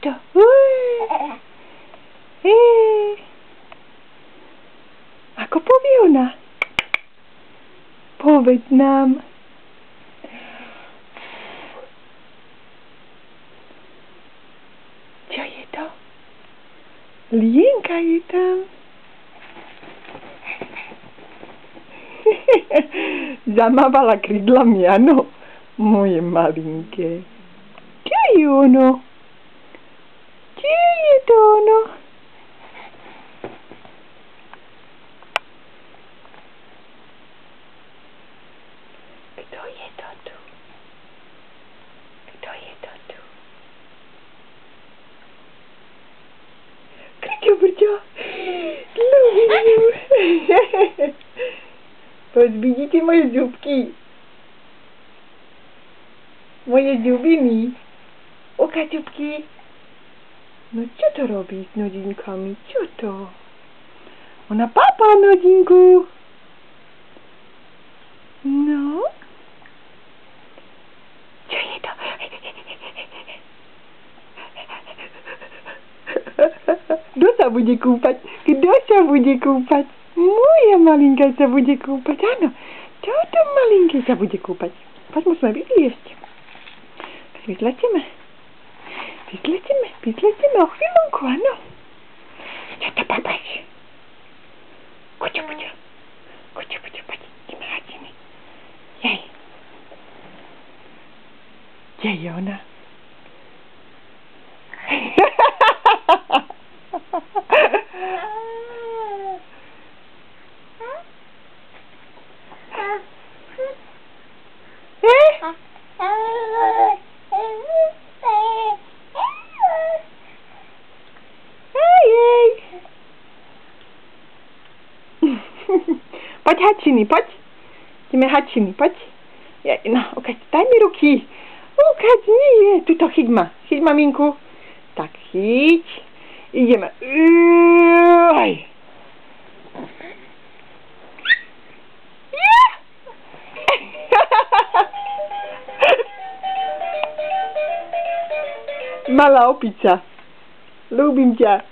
to? Ako povie ona? Povedz nám. Čo je to? Lienka je tam. Zamávala krydlami, áno. Moje malinké. Čo je ono? Čo je to ono? Kto je to tu? Kto je to tu? Krťo, brťo. Ľúbim ju. Poď, vidíte moje zubky? Moje zubiny. Oka, zubky. No čo to robí s nodinkami? Čo to? Ona pápa nodinku. No? Čo je to? Kto sa bude kúpať? Kto sa bude kúpať? Moja malinka sa bude kúpať, áno. Toto malinké sa bude kúpať. Poď, musíme vyliesť. Vyzletíme. Vyzletíme o chvíľonku, áno. Čo to papáš? Kuďo, poď, ideme hadiny. Jej. Kde je ona? Poď, hačiny, poď. Ideme hačiny, poď. No, ukaď, daj mi ruky. Ukaď, nie. Tuto, chyť ma, minku. Tak, chyť. Ideme. Malá opica. Ľúbim ťa.